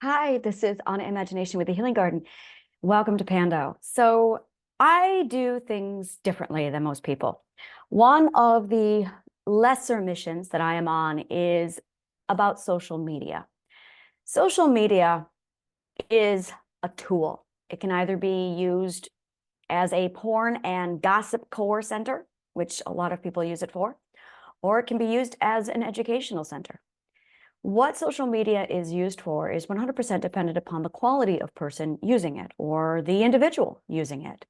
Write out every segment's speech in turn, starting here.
Hi, this is Anna Imagination with the Healing Garden. Welcome to Pando. So I do things differently than most people. One of the lesser missions that I am on is about social media. Social media is a tool. It can either be used as a porn and gossip core center, which a lot of people use it for, or it can be used as an educational center. What social media is used for is 100% dependent upon the quality of person using it or the individual using it.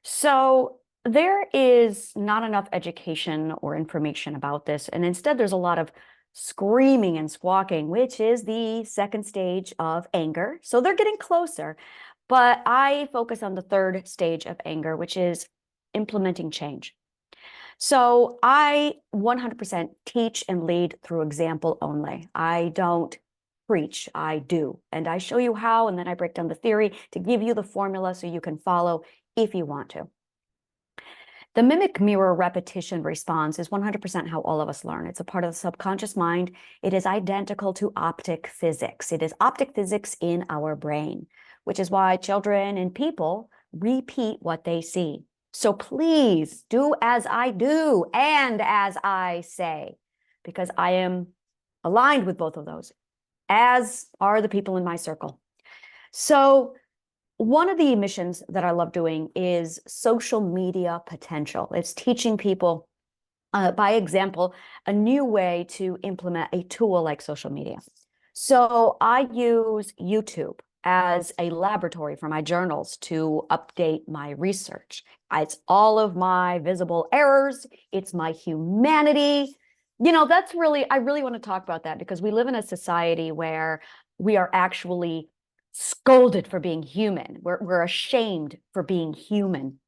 So there is not enough education or information about this. And instead, there's a lot of screaming and squawking, which is the second stage of anger. So they're getting closer. But I focus on the third stage of anger, which is implementing change. So I 100% teach and lead through example only. I don't preach, I do. And I show you how, and then I break down the theory to give you the formula so you can follow if you want to. The mimic mirror repetition response is 100% how all of us learn. It's a part of the subconscious mind. It is identical to optic physics. It is optic physics in our brain, which is why children and people repeat what they see. So please do as I do and as I say, because I am aligned with both of those, as are the people in my circle. So one of the missions that I love doing is social media potential. It's teaching people, by example, a new way to implement a tool like social media. So I use YouTube as a laboratory for my journals to update my research. It's all of my visible errors. It's my humanity. I really want to talk about that because we live in a society where we are actually scolded for being human. We're ashamed for being human.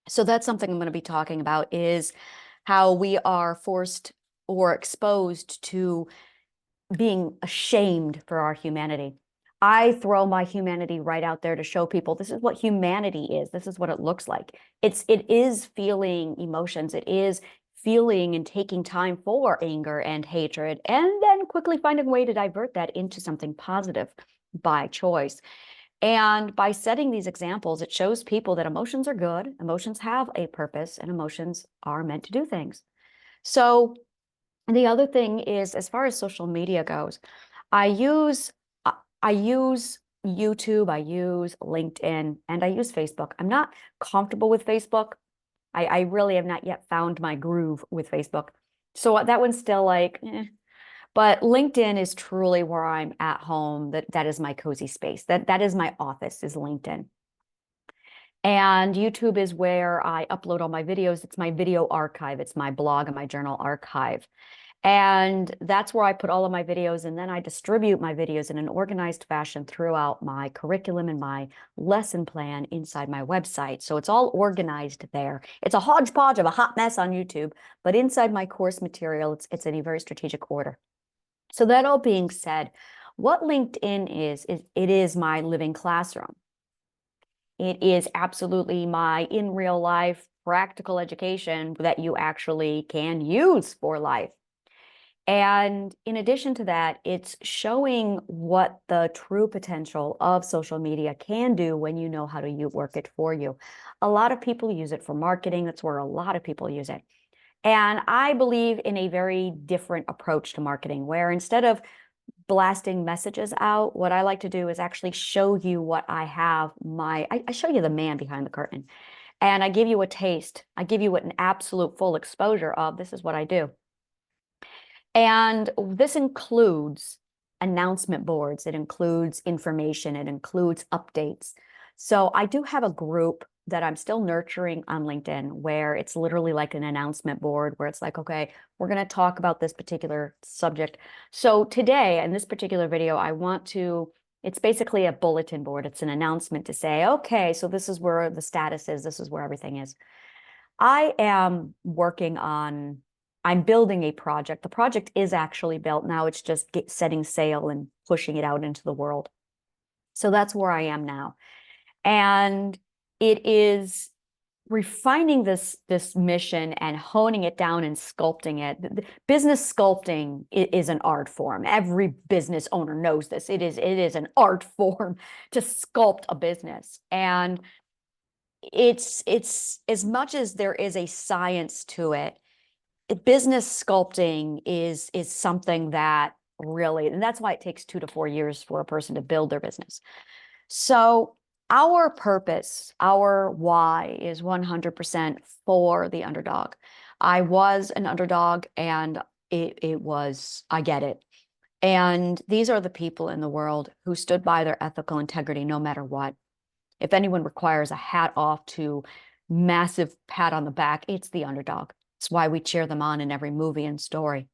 So that's something I'm going to be talking about is how we are forced or exposed to being ashamed for our humanity. I throw my humanity right out there to show people this is what humanity is. This is what it looks like. It is feeling emotions. It is feeling and taking time for anger and hatred, and then quickly finding a way to divert that into something positive by choice. And by setting these examples, it shows people that emotions are good, emotions have a purpose, and emotions are meant to do things. So the other thing is, as far as social media goes, I use I use YouTube, I use LinkedIn, and I use Facebook. I'm not comfortable with Facebook. I really have not yet found my groove with Facebook. So that one's still like, eh. But LinkedIn is truly where I'm at home. That is my cozy space. That is my office, is LinkedIn. And YouTube is where I upload all my videos. It's my video archive. It's my blog and my journal archive. And that's where I put all of my videos, and then I distribute my videos in an organized fashion throughout my curriculum and my lesson plan inside my website. So it's all organized there. It's a hodgepodge of a hot mess on YouTube, but inside my course material, it's in a very strategic order. So that all being said, what LinkedIn is it is my living classroom. It is absolutely my in real life practical education that you actually can use for life. And in addition to that, it's showing what the true potential of social media can do when you know how to work it for you. A lot of people use it for marketing. That's where a lot of people use it. And I believe in a very different approach to marketing, where instead of blasting messages out, what I like to do is actually show you what I have. I show you the man behind the curtain, and I give you a taste. I give you an absolute full exposure of this is what I do. And this includes announcement boards. It includes information. It includes updates. So I do have a group that I'm still nurturing on LinkedIn where it's literally like an announcement board where it's like, okay, we're going to talk about this particular subject. So today in this particular video, it's basically a bulletin board. It's an announcement to say, okay, so this is where the status is. This is where everything is. I'm building a project. The project is actually built. Now it's just setting sail and pushing it out into the world. So that's where I am now. And it is refining this mission and honing it down and sculpting it. Business sculpting is an art form. Every business owner knows this. It is an art form to sculpt a business. And it's as much as there is a science to it, business sculpting is something that really, and that's why it takes 2 to 4 years for a person to build their business. So our purpose, our why is 100% for the underdog. I was an underdog, and it was, I get it. And these are the people in the world who stood by their ethical integrity no matter what. If anyone requires a hat off to massive pat on the back, it's the underdog. It's why we cheer them on in every movie and story.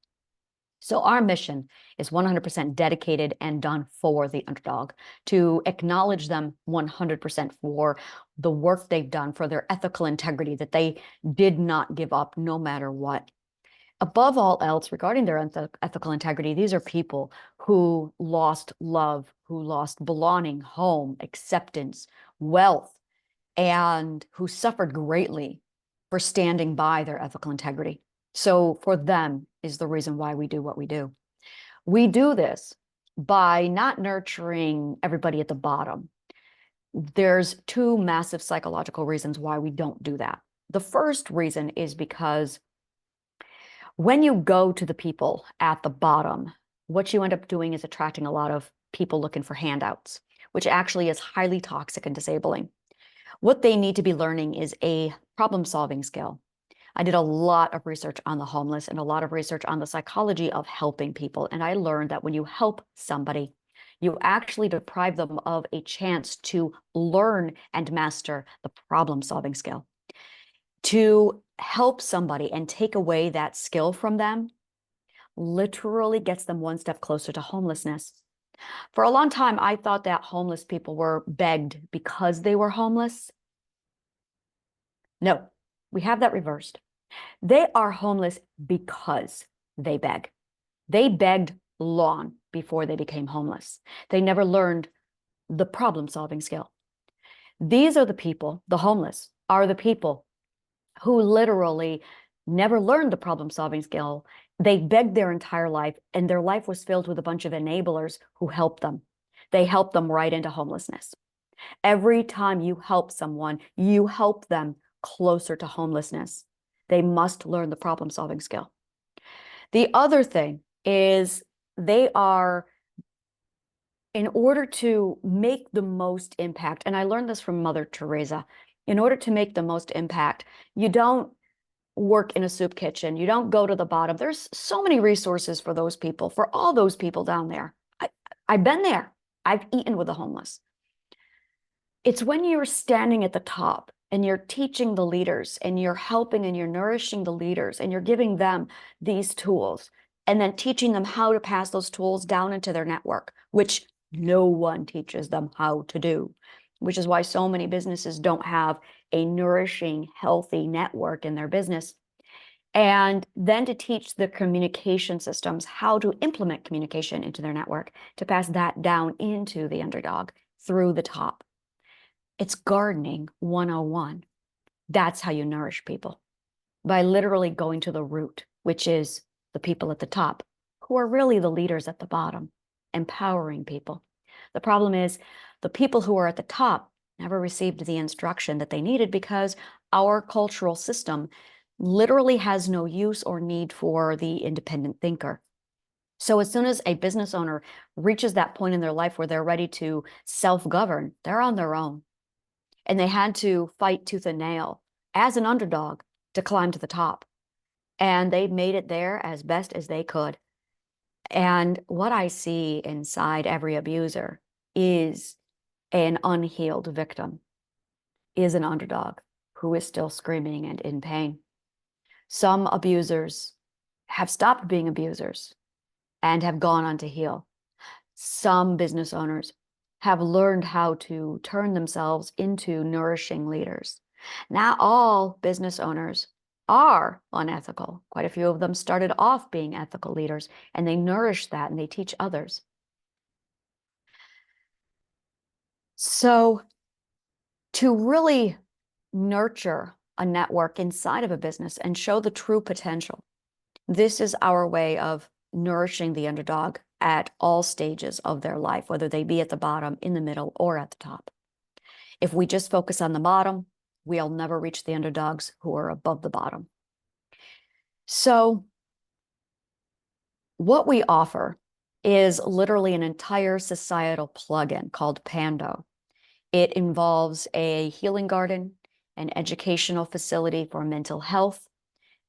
So our mission is 100% dedicated and done for the underdog, to acknowledge them 100% for the work they've done, for their ethical integrity, that they did not give up no matter what. Above all else, regarding their ethical integrity, these are people who lost love, who lost belonging, home, acceptance, wealth, and who suffered greatly for standing by their ethical integrity. So for them is the reason why we do what we do. We do this by not nurturing everybody at the bottom. There's 2 massive psychological reasons why we don't do that. The first reason is because when you go to the people at the bottom, what you end up doing is attracting a lot of people looking for handouts, which actually is highly toxic and disabling. What they need to be learning is a problem-solving skill. I did a lot of research on the homeless and a lot of research on the psychology of helping people. And I learned that when you help somebody, you actually deprive them of a chance to learn and master the problem-solving skill. To help somebody and take away that skill from them literally gets them one step closer to homelessness. For a long time, I thought that homeless people were begged because they were homeless. No, we have that reversed. They are homeless because they beg. They begged long before they became homeless. They never learned the problem-solving skill. These are the people, the homeless, are the people who literally never learned the problem-solving skill. They begged their entire life, and their life was filled with a bunch of enablers who helped them. They helped them right into homelessness. Every time you help someone, you help them closer to homelessness. They must learn the problem-solving skill. The other thing is they are, in order to make the most impact, and I learned this from Mother Teresa, in order to make the most impact, you don't work in a soup kitchen. You don't go to the bottom. There's so many resources for those people, for all those people down there. I've been there. I've eaten with the homeless. It's when you're standing at the top and you're teaching the leaders and you're helping and you're nourishing the leaders and you're giving them these tools and then teaching them how to pass those tools down into their network, which no one teaches them how to do, which is why so many businesses don't have a nourishing, healthy network in their business. And then to teach the communication systems how to implement communication into their network, to pass that down into the underdog through the top. It's gardening 101. That's how you nourish people, by literally going to the root, which is the people at the top, who are really the leaders at the bottom, empowering people. The problem is the people who are at the top never received the instruction that they needed, because our cultural system literally has no use or need for the independent thinker. So as soon as a business owner reaches that point in their life where they're ready to self-govern, they're on their own. And they had to fight tooth and nail as an underdog to climb to the top. And they made it there as best as they could. And what I see inside every abuser is an unhealed victim, is an underdog who is still screaming and in pain. Some abusers have stopped being abusers and have gone on to heal. Some business owners have learned how to turn themselves into nourishing leaders. Not all business owners are unethical. Quite a few of them started off being ethical leaders, and they nourish that and they teach others. So to really nurture a network inside of a business and show the true potential. This is our way of nourishing the underdog at all stages of their life, whether they be at the bottom, in the middle, or at the top. If we just focus on the bottom, we'll never reach the underdogs who are above the bottom. So what we offer is literally an entire societal plugin called PANDO. It involves a healing garden, an educational facility for mental health,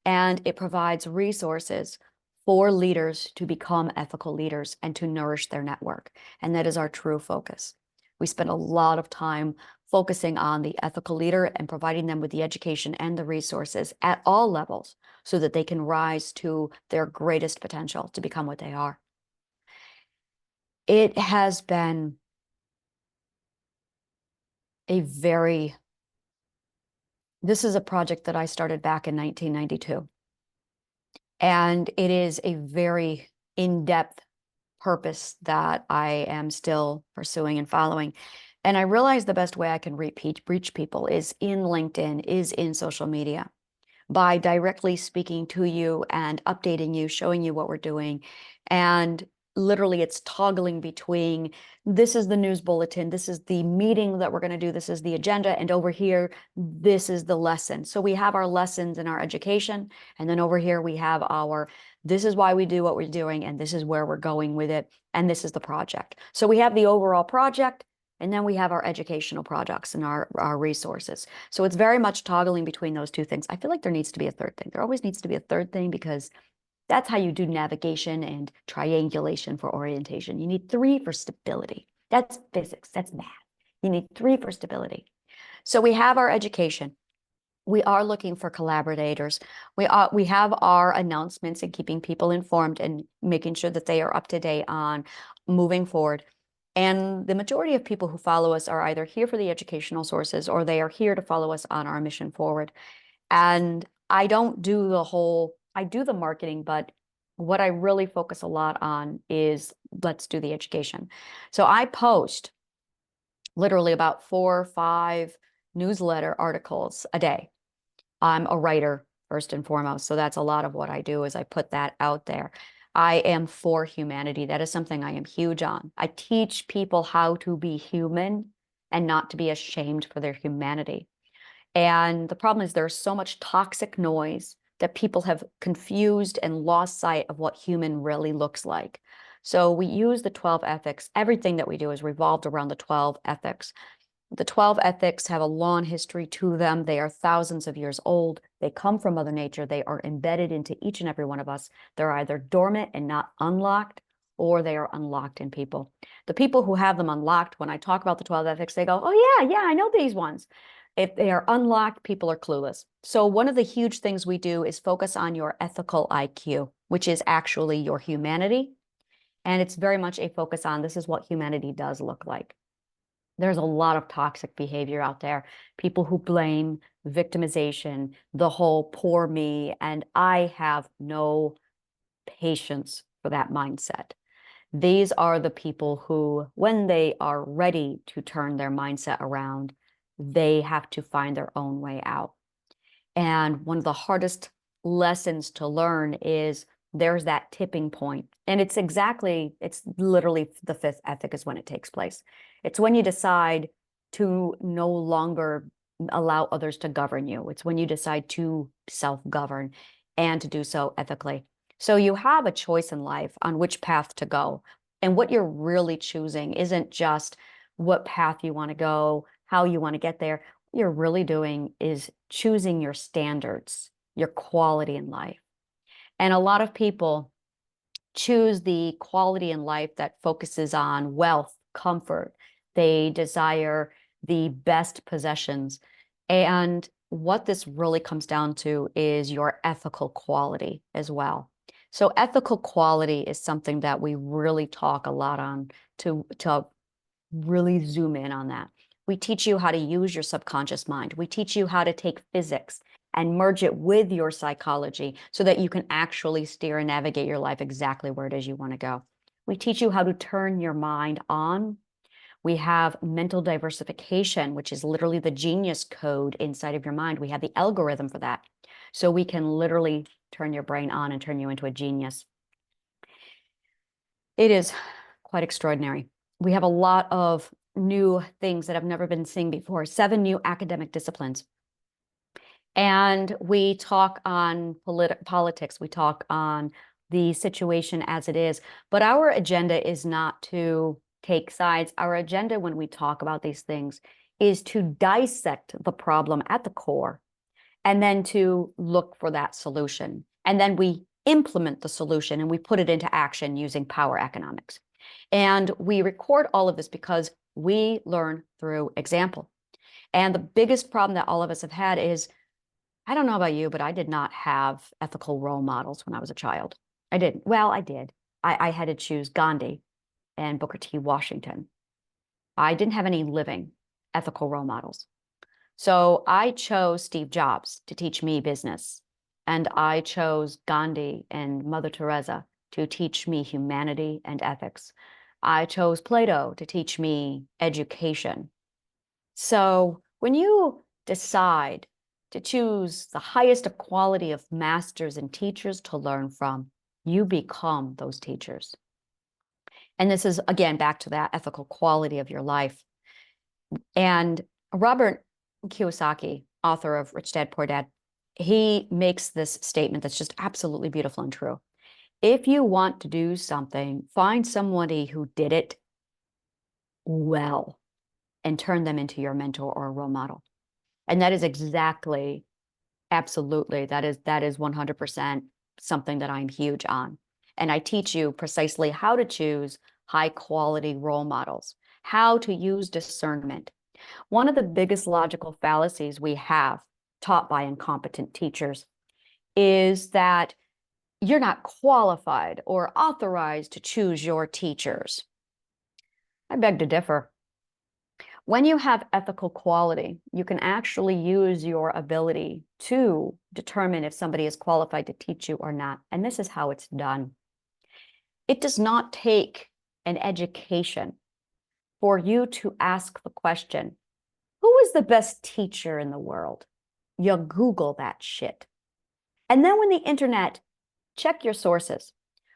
and it provides resources for leaders to become ethical leaders and to nourish their network. And that is our true focus. We spend a lot of time focusing on the ethical leader and providing them with the education and the resources at all levels so that they can rise to their greatest potential to become what they are. It has been this is a project that I started back in 1992. And it is a very in-depth purpose that I am still pursuing and following. And I realize the best way I can reach people is in LinkedIn, is in social media, by directly speaking to you and updating you, showing you what we're doing. And literally it's toggling between, this is the news bulletin, this is the meeting that we're going to do, this is the agenda, and over here, this is the lesson. So we have our lessons in our education, and then over here we have this is why we do what we're doing, and this is where we're going with it, and this is the project. So we have the overall project, and then we have our educational products and our resources. So it's very much toggling between those two things. I feel like there needs to be a third thing. There always needs to be a third thing, because that's how you do navigation and triangulation for orientation. You need 3 for stability. That's physics, that's math. You need 3 for stability. So we have our education. We are looking for collaborators. We have our announcements and keeping people informed and making sure that they are up to date on moving forward. And the majority of people who follow us are either here for the educational sources, or they are here to follow us on our mission forward. And I don't do I do the marketing, but what I really focus a lot on is let's do the education. So I post literally about 4 or 5 newsletter articles a day. I'm a writer first and foremost, so that's a lot of what I do, is I put that out there. I am for humanity. That is something I am huge on. I teach people how to be human and not to be ashamed for their humanity. And the problem is there's so much toxic noise that people have confused and lost sight of what human really looks like. So we use the 12 ethics. Everything that we do is revolved around the 12 ethics. The 12 ethics have a long history to them. They are thousands of years old. They come from Mother Nature. They are embedded into each and every one of us. They're either dormant and not unlocked, or they are unlocked in people. The people who have them unlocked, when I talk about the 12 ethics, they go, oh yeah, I know these ones. If they are unlocked, people are clueless. So one of the huge things we do is focus on your ethical IQ, which is actually your humanity. And it's very much a focus on, this is what humanity does look like. There's a lot of toxic behavior out there. People who blame, victimization, the whole poor me, and I have no patience for that mindset. These are the people who, when they are ready to turn their mindset around, they have to find their own way out. And one of the hardest lessons to learn is there's that tipping point. And it's literally the 5th ethic is when it takes place. It's when you decide to no longer allow others to govern you. It's when you decide to self-govern and to do so ethically. So you have a choice in life on which path to go. And what you're really choosing isn't just what path you want to go, how you want to get there. What you're really doing is choosing your standards, your quality in life. And a lot of people choose the quality in life that focuses on wealth, comfort. They desire the best possessions. And what this really comes down to is your ethical quality as well. So ethical quality is something that we really talk a lot on to really zoom in on that. We teach you how to use your subconscious mind. We teach you how to take physics and merge it with your psychology so that you can actually steer and navigate your life exactly where it is you want to go. We teach you how to turn your mind on. We have mental diversification, which is literally the genius code inside of your mind. We have the algorithm for that. So we can literally turn your brain on and turn you into a genius. It is quite extraordinary. We have a lot of new things that have never been seen before, 7 new academic disciplines. And we talk on politics, we talk on the situation as it is, but our agenda is not to take sides. Our agenda when we talk about these things is to dissect the problem at the core and then to look for that solution. And then we implement the solution and we put it into action using power economics. And we record all of this because we learn through example. And the biggest problem that all of us have had is, I don't know about you, but I did not have ethical role models when I was a child. I didn't. Well, I did. I had to choose Gandhi and Booker T. Washington. I didn't have any living ethical role models. So I chose Steve Jobs to teach me business. And I chose Gandhi and Mother Teresa to teach me humanity and ethics. I chose Plato to teach me education. So when you decide to choose the highest quality of masters and teachers to learn from, you become those teachers. And this is, again, back to that ethical quality of your life. And Robert Kiyosaki, author of Rich Dad, Poor Dad, he makes this statement that's just absolutely beautiful and true. If you want to do something, find somebody who did it well and turn them into your mentor or role model. And that is exactly, absolutely, that is 100% something that I'm huge on. And I teach you precisely how to choose high quality role models, how to use discernment. One of the biggest logical fallacies we have taught by incompetent teachers is that you're not qualified or authorized to choose your teachers. I beg to differ. When you have ethical quality, you can actually use your ability to determine if somebody is qualified to teach you or not. And this is how it's done. It does not take an education for you to ask the question, who is the best teacher in the world? You Google that shit. And then when the internet, check your sources.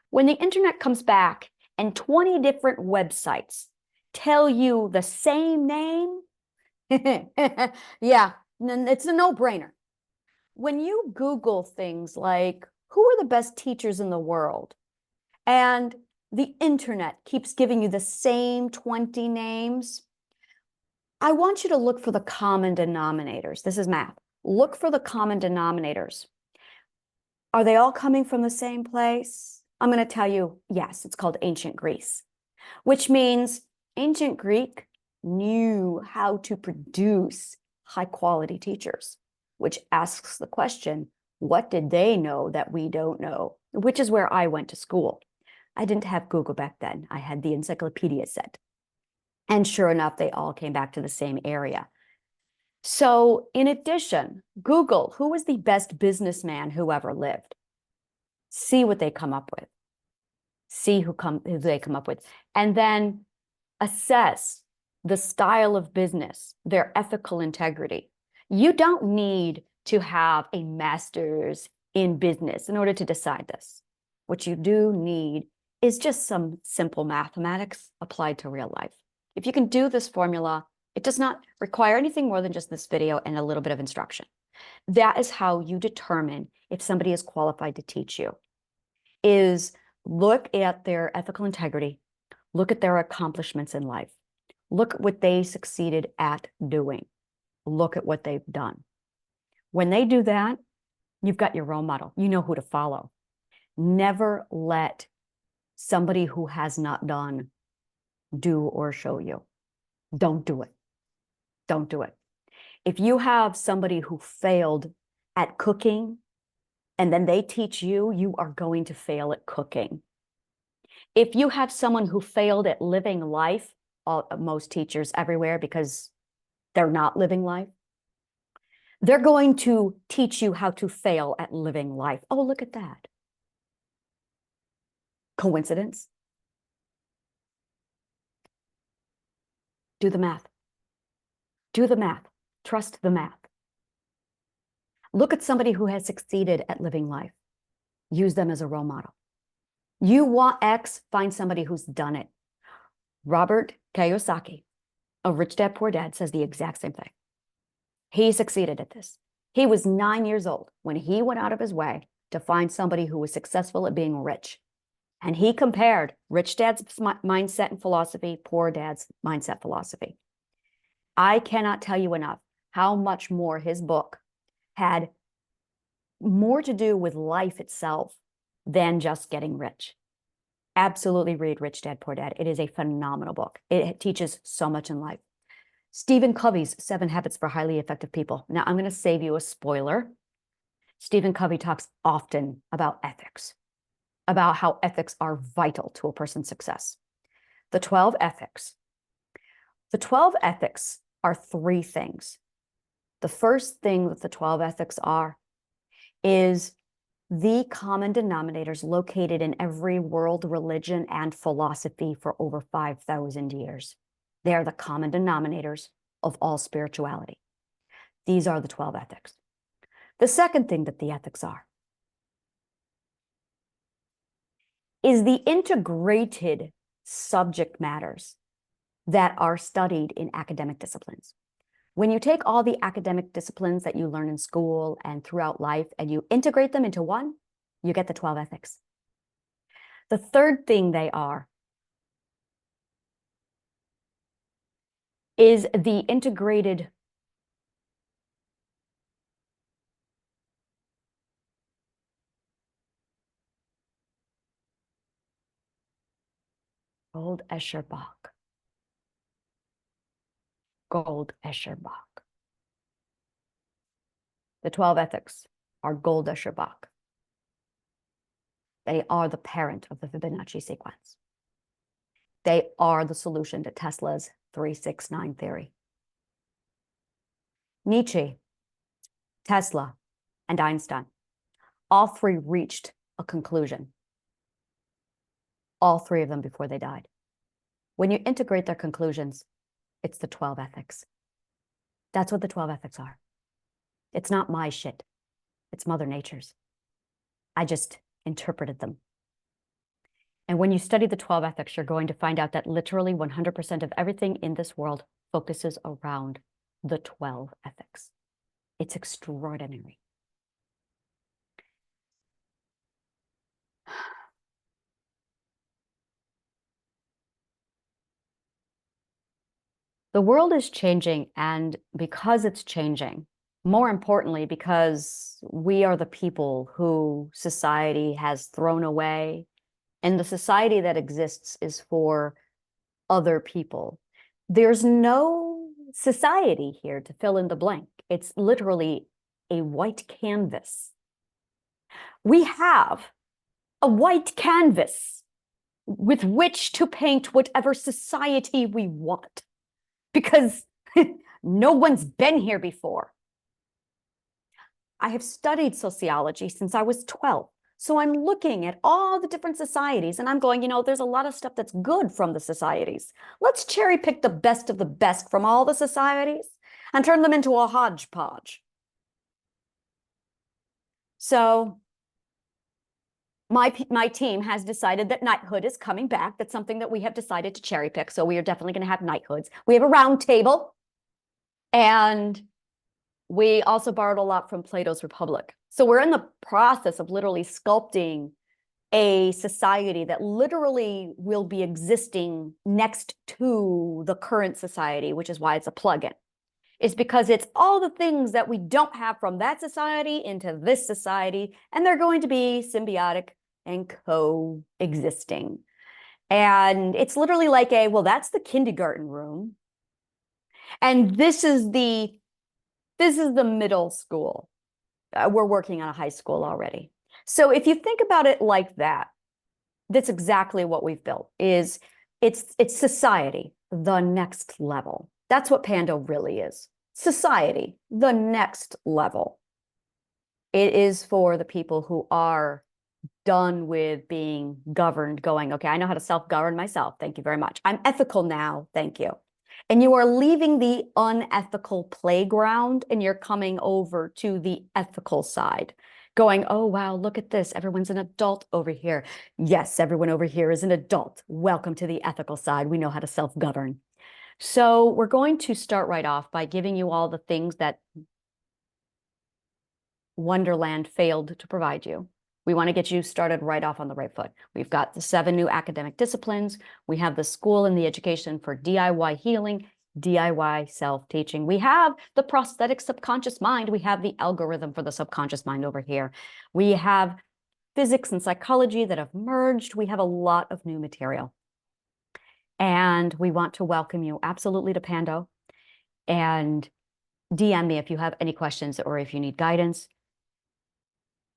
When the internet comes back and 20 different websites tell you the same name, yeah, it's a no-brainer. When you Google things like, who are the best teachers in the world? And the internet keeps giving you the same 20 names, I want you to look for the common denominators. This is math. Look for the common denominators. Are they all coming from the same place? I'm going to tell you, yes, it's called ancient Greece, which means ancient Greek knew how to produce high quality teachers, which asks the question, what did they know that we don't know? Which is where I went to school. I didn't have Google back then. I had the encyclopedia set. And sure enough, they all came back to the same area. So in addition, Google, who was the best businessman who ever lived? See what they come up with. See who they come up with. And then assess the style of business, their ethical integrity. You don't need to have a master's in business in order to decide this. What you do need is just some simple mathematics applied to real life. If you can do this formula, it does not require anything more than just this video and a little bit of instruction. That is how you determine if somebody is qualified to teach you, is look at their ethical integrity, look at their accomplishments in life, look at what they succeeded at doing, look at what they've done. When they do that, you've got your role model. You know who to follow. Never let somebody who has not done do or show you. Don't do it. Don't do it. If you have somebody who failed at cooking and then they teach you, you are going to fail at cooking. If you have someone who failed at living life, most teachers everywhere, because they're not living life, they're going to teach you how to fail at living life. Oh, look at that. Coincidence? Do the math. Do the math. Trust the math. Look at somebody who has succeeded at living life. Use them as a role model. You want X, find somebody who's done it. Robert Kiyosaki of Rich Dad Poor Dad says the exact same thing. He succeeded at this. He was 9 years old when he went out of his way to find somebody who was successful at being rich. And he compared Rich Dad's mindset and philosophy, Poor Dad's mindset philosophy. I cannot tell you enough how much more his book had more to do with life itself than just getting rich. Absolutely read Rich Dad, Poor Dad. It is a phenomenal book. It teaches so much in life. Stephen Covey's 7 Habits for Highly Effective People. Now, I'm going to save you a spoiler. Stephen Covey talks often about ethics, about how ethics are vital to a person's success. The 12 ethics. The 12 ethics are 3 things. The first thing that the 12 ethics are is the common denominators located in every world religion and philosophy for over 5,000 years. They are the common denominators of all spirituality. These are the 12 ethics. The second thing that the ethics are is the integrated subject matters that are studied in academic disciplines. When you take all the academic disciplines that you learn in school and throughout life and you integrate them into one, you get the 12 ethics. The third thing they are is the integrated Gold Escher Bach. Gold Escher Bach. The 12 ethics are Gold Escher Bach. They are the parent of the Fibonacci sequence. They are the solution to Tesla's 369 theory. Nietzsche, Tesla, and Einstein, all 3 reached a conclusion. All 3 of them before they died. When you integrate their conclusions, it's the 12 ethics. That's what the 12 ethics are. It's not my shit. It's Mother Nature's. I just interpreted them. And when you study the 12 ethics, you're going to find out that literally 100% of everything in this world focuses around the 12 ethics. It's extraordinary. The world is changing, and because it's changing, more importantly, because we are the people who society has thrown away, and the society that exists is for other people. There's no society here to fill in the blank. It's literally a white canvas. We have a white canvas with which to paint whatever society we want, because no one's been here before. I have studied sociology since I was 12. So I'm looking at all the different societies and I'm going, there's a lot of stuff that's good from the societies. Let's cherry pick the best of the best from all the societies and turn them into a hodgepodge. So my team has decided that knighthood is coming back. That's something that we have decided to cherry pick. So we are definitely going to have knighthoods. We have a round table, and we also borrowed a lot from Plato's Republic. So we're in the process of literally sculpting a society that literally will be existing next to the current society, which is why it's a plug-in. It's because it's all the things that we don't have from that society into this society, and they're going to be symbiotic and coexisting. And it's literally like well, that's the kindergarten room, and this is the middle school. We're working on a high school already. So if you think about it like that, that's exactly what we've built. It's society, the next level. That's what PANDO really is. Society, the next level. It is for the people who are done with being governed, going, okay, I know how to self-govern myself. Thank you very much. I'm ethical now. Thank you. And you are leaving the unethical playground and you're coming over to the ethical side, going, oh, wow, look at this. Everyone's an adult over here. Yes, everyone over here is an adult. Welcome to the ethical side. We know how to self-govern. So we're going to start right off by giving you all the things that Wonderland failed to provide you. We want to get you started right off on the right foot. We've got the 7 new academic disciplines. We have the school and the education for DIY healing, DIY self-teaching. We have the prosthetic subconscious mind. We have the algorithm for the subconscious mind over here. We have physics and psychology that have merged. We have a lot of new material. And we want to welcome you absolutely to Pando. And DM me if you have any questions or if you need guidance.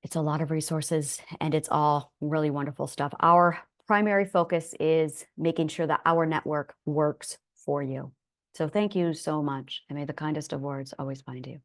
It's a lot of resources and it's all really wonderful stuff. Our primary focus is making sure that our network works for you. So thank you so much. And may the kindest of words always find you.